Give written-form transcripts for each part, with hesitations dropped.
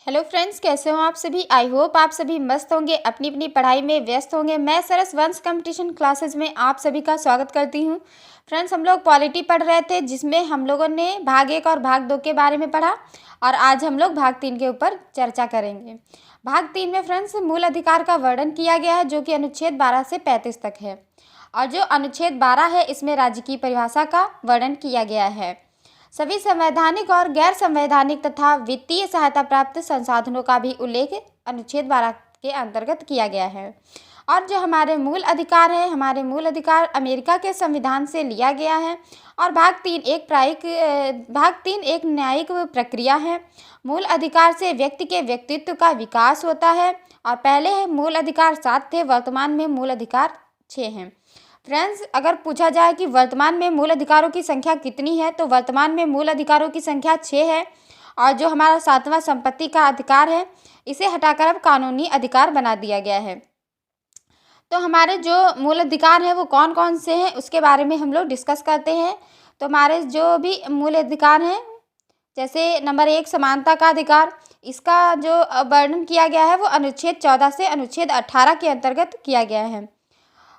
Hello friends, कैसे हो आप सभी। आई होप आप सभी मस्त होंगे, अपनी अपनी पढ़ाई में व्यस्त होंगे। मैं सरस वंश कंपटीशन क्लासेस में आप सभी का स्वागत करती हूं। फ्रेंड्स, हम लोग पॉलिटी पढ़ रहे थे, जिसमें हम लोगों ने भाग 1 और भाग 2 के बारे में पढ़ा और आज हम लोग भाग 3 के ऊपर चर्चा करेंगे। भाग 3 में फ्रेंड्स मूल अधिकार का वर्णन किया गया है, जो कि अनुच्छेद 12 से 35 तक है। और जो अनुच्छेद 12 है, इसमें राज्य की परिभाषा का वर्णन किया गया है। सभी संवैधानिक और गैर संवैधानिक तथा वित्तीय सहायता प्राप्त संसाधनों का भी उल्लेख अनुच्छेद 12 के अंतर्गत किया गया है। और जो हमारे मूल अधिकार है, हमारे मूल अधिकार अमेरिका के संविधान से लिया गया है। और भाग तीन एक न्यायिक प्रक्रिया है। मूल अधिकार से व्यक्ति के व्यक्तित्व का विकास होता है। और पहले मूल अधिकार 7 थे, वर्तमान में मूल अधिकार 6 हैं। फ्रेंड्स, अगर पूछा जाए कि वर्तमान में मूल अधिकारों की संख्या कितनी है, तो वर्तमान में मूल अधिकारों की संख्या 6 है। और जो हमारा 7वां संपत्ति का अधिकार है, इसे हटाकर अब कानूनी अधिकार बना दिया गया है। तो हमारे जो मूल अधिकार हैं वो कौन कौन से हैं, उसके बारे में हम लोग डिस्कस करते हैं। तो हमारे जो भी मूल अधिकार हैं, जैसे नंबर 1 समानता का अधिकार, इसका जो वर्णन किया गया है वो अनुच्छेद 14 से अनुच्छेद 18 के अंतर्गत किया गया है।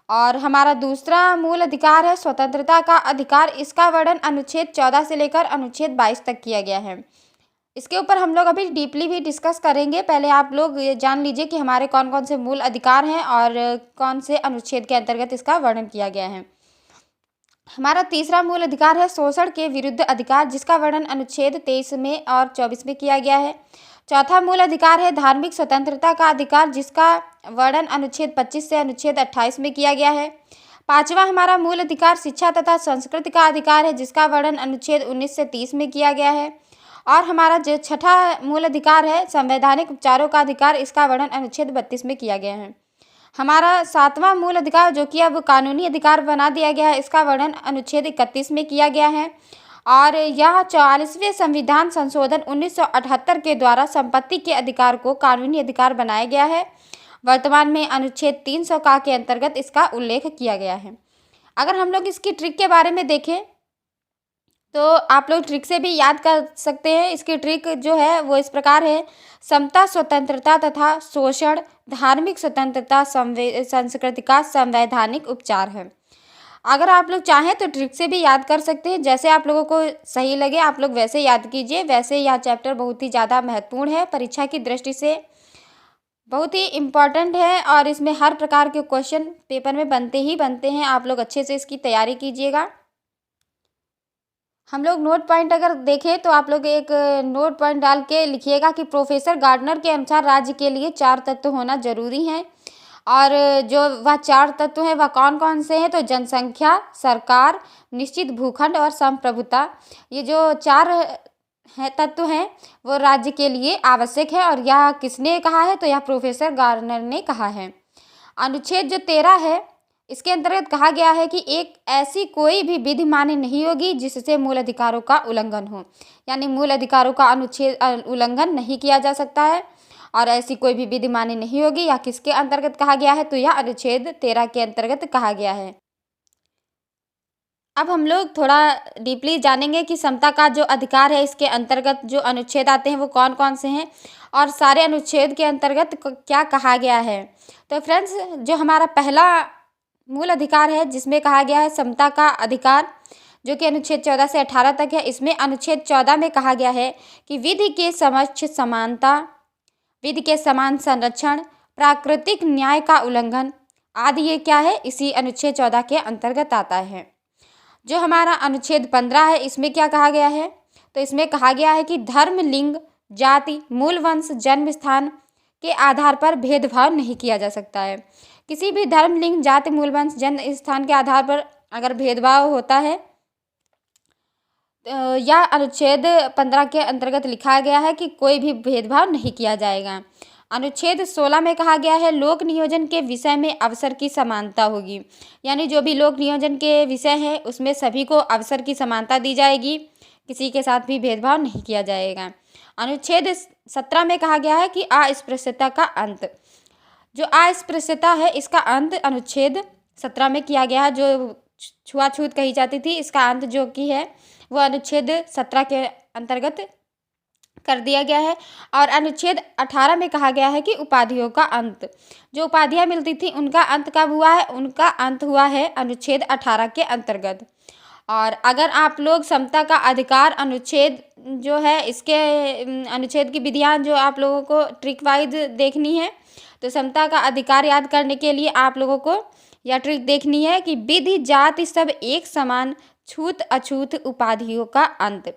और हमारा दूसरा मूल अधिकार है स्वतंत्रता का अधिकार। इसका वर्णन अनुच्छेद 14 से लेकर अनुच्छेद 22 तक किया गया है। इसके ऊपर हम लोग अभी डीपली भी डिस्कस करेंगे। पहले आप लोग ये जान लीजिए कि हमारे कौन कौन से मूल अधिकार हैं और कौन से अनुच्छेद के अंतर्गत इसका वर्णन किया गया है। हमारा तीसरा मूल अधिकार है शोषण के विरुद्ध अधिकार, जिसका वर्णन अनुच्छेद 23 में और 24 में किया गया है। चौथा मूल अधिकार है धार्मिक स्वतंत्रता का अधिकार, जिसका वर्णन अनुच्छेद 25 से अनुच्छेद 28 में किया गया है। पांचवा हमारा मूल अधिकार शिक्षा तथा संस्कृति का अधिकार है, जिसका वर्णन अनुच्छेद 19 से 30 में किया गया है। और हमारा जो छठा मूल अधिकार है संवैधानिक उपचारों का अधिकार, इसका वर्णन अनुच्छेद 32 में किया गया है। हमारा सातवां मूल अधिकार, जो कि अब कानूनी अधिकार बना दिया गया है, इसका वर्णन अनुच्छेद 31 में किया गया है। और यह 44वें संविधान संशोधन 1978 के द्वारा संपत्ति के अधिकार को कानूनी अधिकार बनाया गया है। वर्तमान में अनुच्छेद 300 का के अंतर्गत इसका उल्लेख किया गया है। अगर हम लोग इसकी ट्रिक के बारे में देखें, तो आप लोग ट्रिक से भी याद कर सकते हैं। इसकी ट्रिक जो है वो इस प्रकार है: समता, स्वतंत्रता तथा शोषण, धार्मिक स्वतंत्रता, संस्कृति का संवैधानिक उपचार है। अगर आप लोग चाहें तो ट्रिक से भी याद कर सकते हैं, जैसे आप लोगों को सही लगे आप लोग वैसे याद कीजिए। वैसे यह चैप्टर बहुत ही ज़्यादा महत्वपूर्ण है, परीक्षा की दृष्टि से बहुत ही इम्पॉर्टेंट है और इसमें हर प्रकार के क्वेश्चन पेपर में बनते ही बनते हैं। आप लोग अच्छे से इसकी तैयारी कीजिएगा। हम लोग नोट पॉइंट अगर देखें तो आप लोग एक नोट पॉइंट डाल के लिखिएगा कि प्रोफेसर गार्डनर के अनुसार राज्य के लिए 4 तत्व होना जरूरी हैं। और जो वह 4 तत्व हैं वह कौन कौन से हैं, तो जनसंख्या, सरकार, निश्चित भूखंड और संप्रभुता। ये जो 4 तत्व हैं वो राज्य के लिए आवश्यक है। और यह किसने कहा है, तो यह प्रोफेसर गार्डनर ने कहा है। अनुच्छेद जो 13 है, इसके अंतर्गत कहा गया है कि एक ऐसी कोई भी विधि मान्य नहीं होगी जिससे मूल अधिकारों का उल्लंघन हो। यानी मूल अधिकारों का अनुच्छेद उल्लंघन नहीं किया जा सकता है और ऐसी कोई भी विधि मान्य नहीं होगी। या किसके अंतर्गत कहा गया है, तो यह अनुच्छेद 13 के अंतर्गत कहा गया है। अब हम लोग थोड़ा डीपली जानेंगे कि समता का जो अधिकार है, इसके अंतर्गत जो अनुच्छेद आते हैं वो कौन कौन से हैं और सारे अनुच्छेद के अंतर्गत क्या कहा गया है। तो फ्रेंड्स, जो हमारा पहला मूल अधिकार है जिसमें कहा गया है समता का अधिकार, जो कि अनुच्छेद 14 से 18 तक है। इसमें अनुच्छेद 14 में कहा गया है कि विधि के समक्ष समानता, विधि के समान संरक्षण, प्राकृतिक न्याय का उल्लंघन आदि, ये क्या है, इसी अनुच्छेद 14 के अंतर्गत आता है। जो हमारा अनुच्छेद 15 है, इसमें क्या कहा गया है, तो इसमें कहा गया है कि धर्म, लिंग, जाति, मूल वंश, जन्म स्थान के आधार पर भेदभाव नहीं किया जा सकता है। किसी भी धर्म, लिंग, जाति, मूल वंश, जन्म स्थान के आधार पर अगर भेदभाव होता है, यह अनुच्छेद 15 के अंतर्गत लिखा गया है कि कोई भी भेदभाव नहीं किया जाएगा। अनुच्छेद 16 में कहा गया है लोक नियोजन के विषय में अवसर की समानता होगी। यानी जो भी लोक नियोजन के विषय है उसमें सभी को अवसर की समानता दी जाएगी, किसी के साथ भी भेदभाव नहीं किया जाएगा। अनुच्छेद 17 में कहा गया है कि अस्पृश्यता का अंत। जो अस्पृश्यता है इसका अंत अनुच्छेद 17 में किया गया है। जो छुआछूत कही जाती थी, इसका अंत जो कि है वो अनुच्छेद 17 के अंतर्गत कर दिया गया है। और अनुच्छेद 18 में कहा गया है कि उपाधियों का अंत, जो उपाधियां मिलती थी उनका अंत कब हुआ है, उनका अंत हुआ है अनुच्छेद 18 के अंतर्गत। और अगर आप लोग समता का अधिकार अनुच्छेद जो है इसके अनुच्छेद की विधियां जो आप लोगों को ट्रिक वाइज देखनी है, तो समता का अधिकार याद करने के लिए आप लोगों को यह ट्रिक देखनी है कि विधि जाति सब एक समान, छूत अछूत उपाधियों का अंत।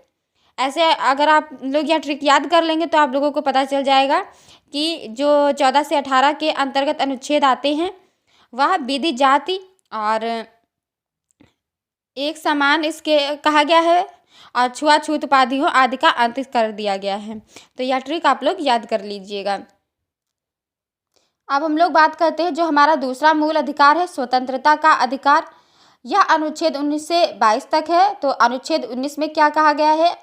ऐसे अगर आप लोग यह ट्रिक याद कर लेंगे तो आप लोगों को पता चल जाएगा कि जो 14 से 18 के अंतर्गत अनुच्छेद आते हैं वह विधि जाति और एक समान इसके कहा गया है और छुआछूत उपाधियों आदि का अंत कर दिया गया है। तो यह ट्रिक आप लोग याद कर लीजिएगा। अब हम लोग बात करते हैं जो हमारा दूसरा मूल अधिकार है, स्वतंत्रता का अधिकार। यह अनुच्छेद 19 से 22 तक है। तो अनुच्छेद 19 में क्या कहा गया है,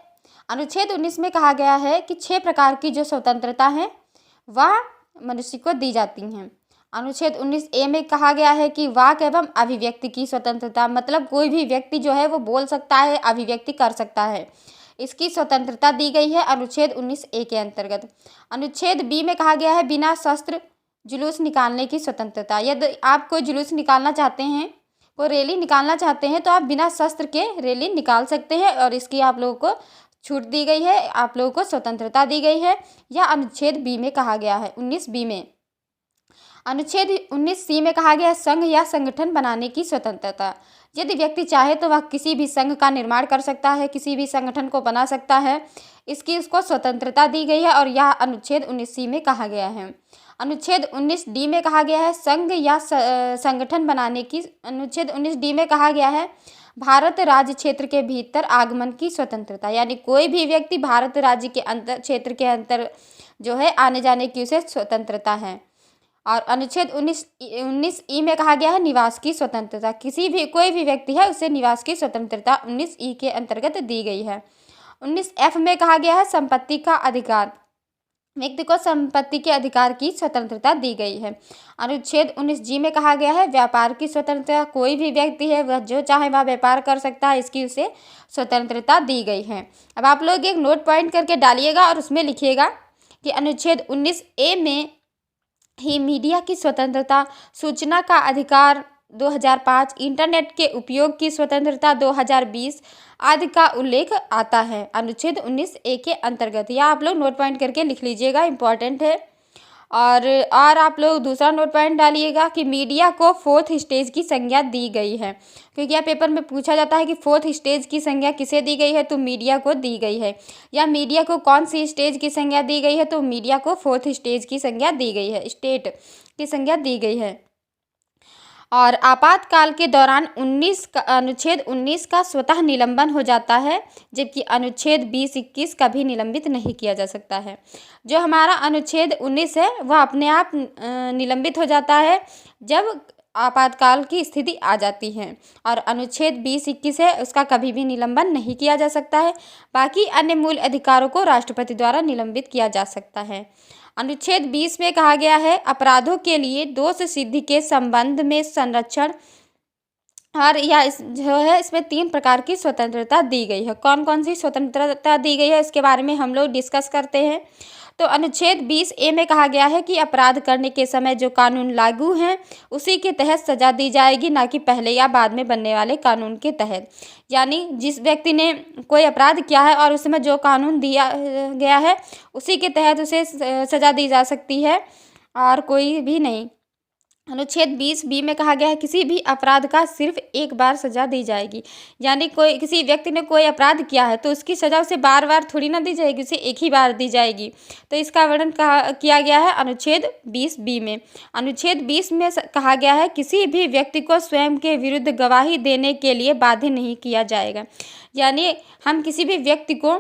अनुच्छेद 19 में कहा गया है कि 6 प्रकार की जो स्वतंत्रता है वह मनुष्य को दी जाती हैं। अनुच्छेद 19A में कहा गया है कि वाक एवं अभिव्यक्ति की स्वतंत्रता, मतलब कोई भी व्यक्ति जो है वो बोल सकता है, अभिव्यक्ति कर सकता है, इसकी स्वतंत्रता दी गई है अनुच्छेद 19A के अंतर्गत। अनुच्छेद B में कहा गया है बिना शस्त्र जुलूस निकालने की स्वतंत्रता। यदि आप कोई जुलूस निकालना चाहते हैं, कोई रैली निकालना चाहते हैं तो आप बिना शस्त्र के रैली निकाल सकते हैं और इसकी आप लोगों को छूट दी गई है, आप लोगों को स्वतंत्रता दी गई है। यह अनुच्छेद B में कहा गया है 19B में। अनुच्छेद 19C में कहा गया है संघ या संगठन बनाने की स्वतंत्रता। यदि व्यक्ति चाहे तो वह किसी भी संघ का निर्माण कर सकता है, किसी भी संगठन को बना सकता है, इसकी उसको स्वतंत्रता दी गई है और यह अनुच्छेद 19C में कहा गया है। अनुच्छेद 19D में कहा गया है संघ या संगठन बनाने की, अनुच्छेद 19D में कहा गया है भारत राज्य क्षेत्र के भीतर आगमन की स्वतंत्रता, यानी कोई भी व्यक्ति भारत राज्य के अंतर क्षेत्र के अंतर जो है आने जाने की उसे स्वतंत्रता है। और अनुच्छेद 19E में कहा गया है निवास की स्वतंत्रता, किसी भी कोई भी व्यक्ति है उसे निवास की स्वतंत्रता 19E के अंतर्गत दी गई है। 19F में कहा गया है संपत्ति का अधिकार, व्यक्ति को संपत्ति के अधिकार की स्वतंत्रता दी गई है। अनुच्छेद 19G में कहा गया है व्यापार की स्वतंत्रता, कोई भी व्यक्ति है वह जो चाहे वह व्यापार कर सकता है, इसकी उसे स्वतंत्रता दी गई है। अब आप लोग एक नोट पॉइंट करके डालिएगा और उसमें लिखिएगा कि अनुच्छेद 19A में ही मीडिया की स्वतंत्रता, सूचना का अधिकार 2005, इंटरनेट के उपयोग की स्वतंत्रता 2020 आदि का उल्लेख आता है अनुच्छेद 19A के अंतर्गत। या आप लोग नोट पॉइंट करके लिख लीजिएगा, इम्पॉर्टेंट है। और आप लोग दूसरा नोट पॉइंट डालिएगा कि मीडिया को 4th स्टेज की संज्ञा दी गई है, क्योंकि यह पेपर में पूछा जाता है कि 4th स्टेज की संज्ञा किसे दी गई है, तो मीडिया को दी गई है। या मीडिया को कौन सी स्टेज की संज्ञा दी गई है, तो मीडिया को 4th स्टेज की संज्ञा दी गई है, स्टेट की संज्ञा दी गई है। और आपातकाल के दौरान अनुच्छेद 19 का स्वतः निलंबन हो जाता है, जबकि अनुच्छेद 20-21 कभी निलंबित नहीं किया जा सकता है। जो हमारा अनुच्छेद 19 है वह अपने आप निलंबित हो जाता है जब आपातकाल की स्थिति आ जाती है, और अनुच्छेद 20-21 है उसका कभी भी निलंबन नहीं किया जा सकता है। बाकी अन्य मूल अधिकारों को राष्ट्रपति द्वारा निलंबित किया जा सकता है। अनुच्छेद 20 में कहा गया है अपराधों के लिए दोष सिद्धि के संबंध में संरक्षण, और यह जो है इसमें 3 प्रकार की स्वतंत्रता दी गई है। कौन कौन सी स्वतंत्रता दी गई है इसके बारे में हम लोग डिस्कस करते हैं। तो अनुच्छेद 20A में कहा गया है कि अपराध करने के समय जो कानून लागू हैं उसी के तहत सजा दी जाएगी, ना कि पहले या बाद में बनने वाले कानून के तहत। यानी जिस व्यक्ति ने कोई अपराध किया है और उसमें जो कानून दिया गया है उसी के तहत उसे सजा दी जा सकती है और कोई भी नहीं। अनुच्छेद 20B में कहा गया है किसी भी अपराध का सिर्फ एक बार सजा दी जाएगी, यानी कोई किसी व्यक्ति ने कोई अपराध किया है तो उसकी सजा उसे बार बार थोड़ी ना दी जाएगी, उसे एक ही बार दी जाएगी। तो इसका वर्णन किया गया है अनुच्छेद 20B में। अनुच्छेद 20 में कहा गया है किसी भी व्यक्ति को स्वयं के विरुद्ध गवाही देने के लिए बाध्य नहीं किया जाएगा, यानी हम किसी भी व्यक्ति को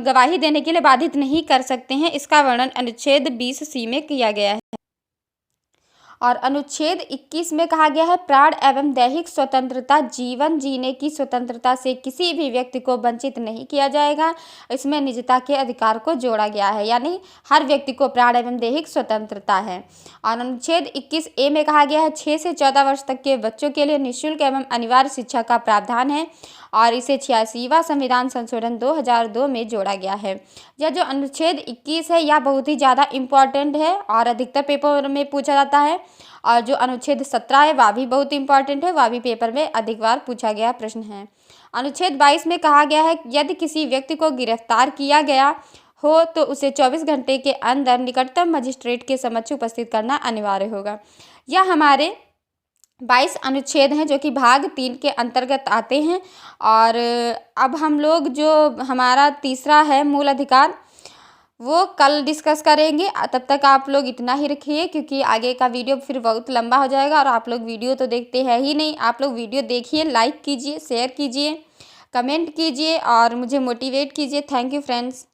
गवाही देने के लिए बाधित नहीं कर सकते हैं। इसका वर्णन अनुच्छेद 20C में किया गया है। और अनुच्छेद 21 में कहा गया है प्राण एवं दैहिक स्वतंत्रता, जीवन जीने की स्वतंत्रता से किसी भी व्यक्ति को वंचित नहीं किया जाएगा। इसमें निजता के अधिकार को जोड़ा गया है, यानी हर व्यक्ति को प्राण एवं दैहिक स्वतंत्रता है। और अनुच्छेद 21A में कहा गया है 6 से 14 वर्ष तक के बच्चों के लिए निःशुल्क एवं अनिवार्य शिक्षा का प्रावधान है। और इसे 86वां संविधान संशोधन 2002 में जोड़ा गया है। यह जो अनुच्छेद 21 है यह बहुत ही ज़्यादा इम्पॉर्टेंट है और अधिकतर पेपर में पूछा जाता है। और जो अनुच्छेद 17 है वह भी बहुत इंपॉर्टेंट है, वह भी पेपर में अधिक बार पूछा गया प्रश्न है। अनुच्छेद 22 में कहा गया है यदि किसी व्यक्ति को गिरफ्तार किया गया हो तो उसे 24 घंटे के अंदर निकटतम मजिस्ट्रेट के समक्ष उपस्थित करना अनिवार्य होगा। यह हमारे 22 अनुच्छेद हैं जो कि भाग 3 के अंतर्गत आते हैं। और अब हम लोग जो हमारा तीसरा है मूल अधिकार वो कल डिस्कस करेंगे। तब तक आप लोग इतना ही रखिए क्योंकि आगे का वीडियो फिर बहुत लंबा हो जाएगा और आप लोग वीडियो तो देखते हैं ही नहीं। आप लोग वीडियो देखिए, लाइक कीजिए, शेयर कीजिए, कमेंट कीजिए और मुझे मोटिवेट कीजिए। Thank you friends.